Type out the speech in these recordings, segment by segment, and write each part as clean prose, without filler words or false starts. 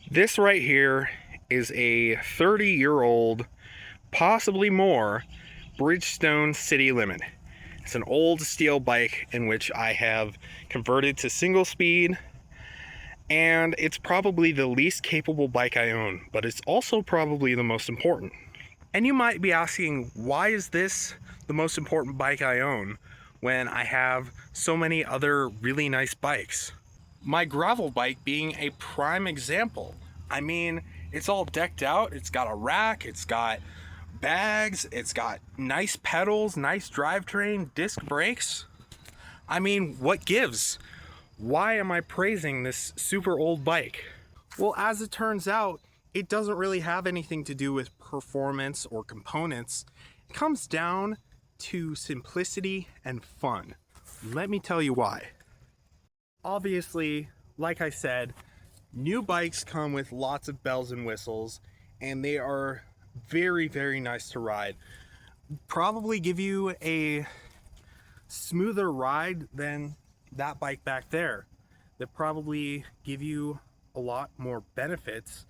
This right here is a 30-year-old, possibly more, Bridgestone City Limit. It's an old steel bike in which I have converted to single speed, and it's probably the least capable bike I own, but it's also probably the most important. And you might be asking, why is this the most important bike I own when I have so many other really nice bikes? My gravel bike being a prime example. I mean, it's all decked out, it's got a rack, it's got bags, it's got nice pedals, nice drivetrain, disc brakes. I mean, what gives? Why am I praising this super old bike? Well, as it turns out, it doesn't really have anything to do with performance or components. It comes down to simplicity and fun. Let me tell you why. Obviously, like I said, new bikes come with lots of bells and whistles, and they are very, very nice to ride. Probably give you a smoother ride than that bike back there. That probably give you a lot more benefits,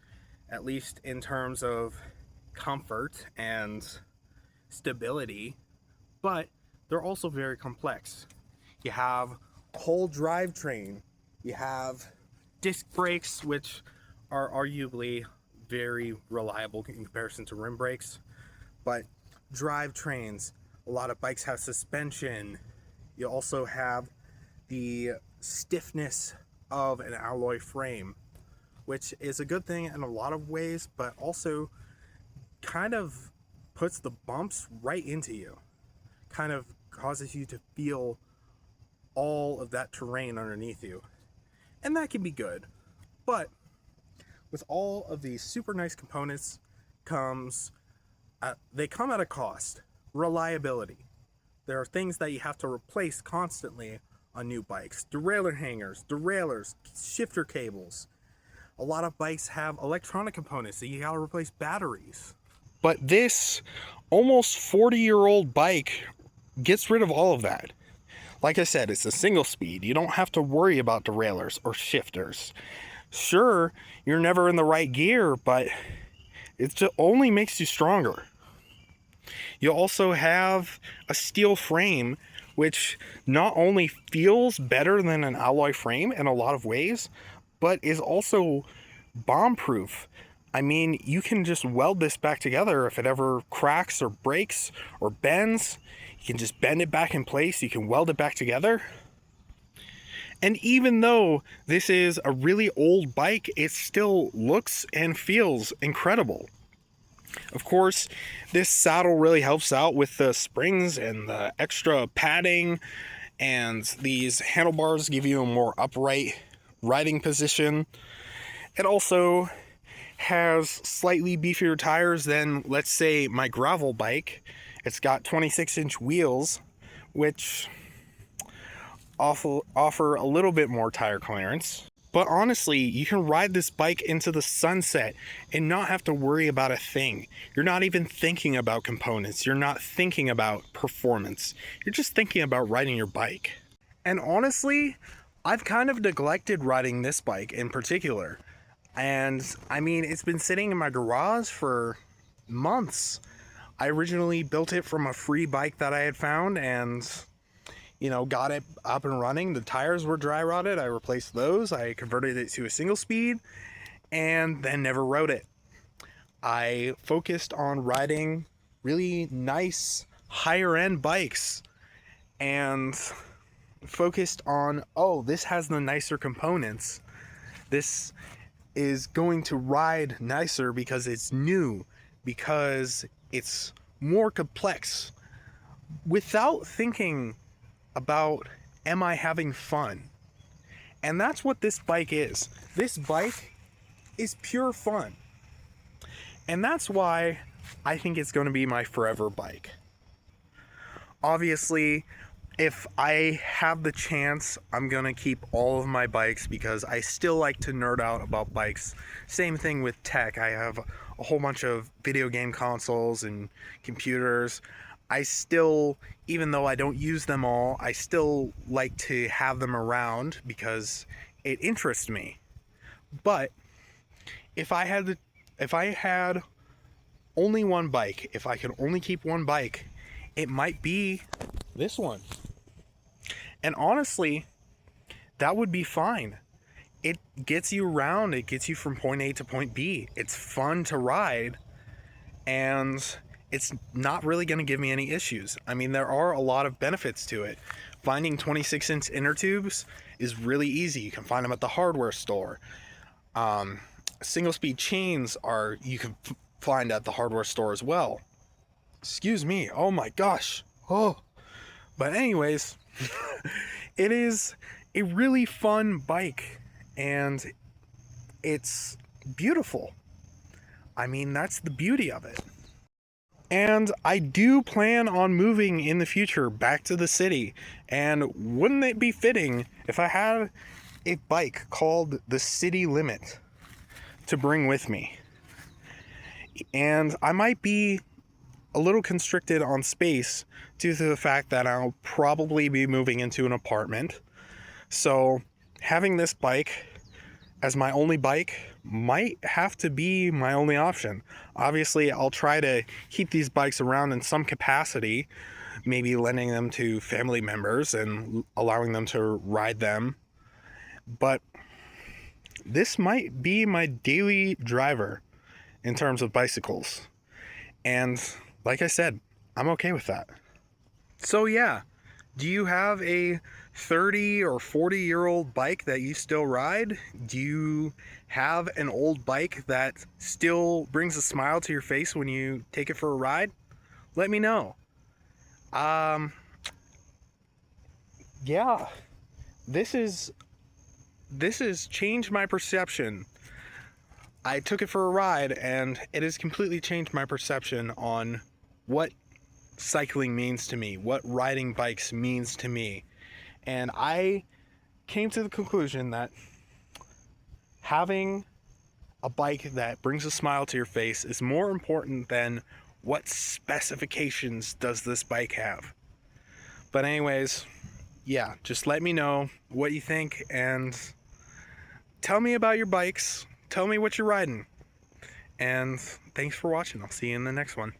at least in terms of comfort and stability, but they're also very complex. You have a whole drivetrain, you have disc brakes, which are arguably very reliable in comparison to rim brakes, but drivetrains, a lot of bikes have suspension. You also have the stiffness of an alloy frame, which is a good thing in a lot of ways, but also kind of puts the bumps right into you, kind of causes you to feel all of that terrain underneath you. And that can be good. But with all of these super nice components they come at a cost. Reliability. There are things that you have to replace constantly on new bikes. Derailleur hangers, derailleurs, shifter cables. A lot of bikes have electronic components that you gotta replace batteries. But this almost 40-year-old bike gets rid of all of that. Like I said, it's a single speed. You don't have to worry about derailleurs or shifters. Sure, you're never in the right gear, but it just only makes you stronger. You also have a steel frame, which not only feels better than an alloy frame in a lot of ways, but is also bomb-proof. I mean, you can just weld this back together if it ever cracks or breaks or bends. You can just bend it back in place. You can weld it back together. And even though this is a really old bike, it still looks and feels incredible. Of course, this saddle really helps out with the springs and the extra padding, and these handlebars give you a more upright riding position. It also has slightly beefier tires than, let's say, my gravel bike. It's got 26-inch wheels, which offer a little bit more tire clearance. But honestly, you can ride this bike into the sunset and not have to worry about a thing. You're not even thinking about components. You're not thinking about performance. You're just thinking about riding your bike. And honestly, I've kind of neglected riding this bike in particular. And I mean, it's been sitting in my garage for months. I originally built it from a free bike that I had found and got it up and running. The tires were dry rotted. I replaced those. I converted it to a single speed and then never rode it. I focused on riding really nice higher end bikes and focused on, oh, this has the nicer components. This is going to ride nicer because it's new, because it's more complex, without thinking about, am I having fun? And that's what this bike is. This bike is pure fun. And that's why I think it's going to be my forever bike. Obviously, if I have the chance, I'm going to keep all of my bikes because I still like to nerd out about bikes. Same thing with tech. I have a whole bunch of video game consoles and computers. I still, even though I don't use them all, I still like to have them around because it interests me. But if I had only one bike, if I could only keep one bike, it might be this one. And honestly, that would be fine. It gets you around, it gets you from point A to point B. It's fun to ride, and it's not really going to give me any issues. I mean, there are a lot of benefits to it. Finding 26-inch inner tubes is really easy. You can find them at the hardware store. Single speed chains you can find at the hardware store as well. Excuse me. Oh my gosh. Oh. But anyways, it is a really fun bike, and it's beautiful. I mean, that's the beauty of it. And I do plan on moving in the future back to the city. And wouldn't it be fitting if I had a bike called the City Limit to bring with me? And I might be a little constricted on space due to the fact that I'll probably be moving into an apartment. So having this bike as my only bike might have to be my only option. Obviously, I'll try to keep these bikes around in some capacity, maybe lending them to family members and allowing them to ride them. But this might be my daily driver in terms of bicycles. And like I said, I'm okay with that. So yeah, do you have a 30 or 40-year-old bike that you still ride? Do you have an old bike that still brings a smile to your face when you take it for a ride? Let me know. Yeah, this has changed my perception. I took it for a ride, and it has completely changed my perception on what cycling means to me, what riding bikes means to me. And I came to the conclusion that having a bike that brings a smile to your face is more important than what specifications does this bike have. But anyways, yeah, just let me know what you think, and tell me about your bikes. Tell me what you're riding. And thanks for watching. I'll see you in the next one.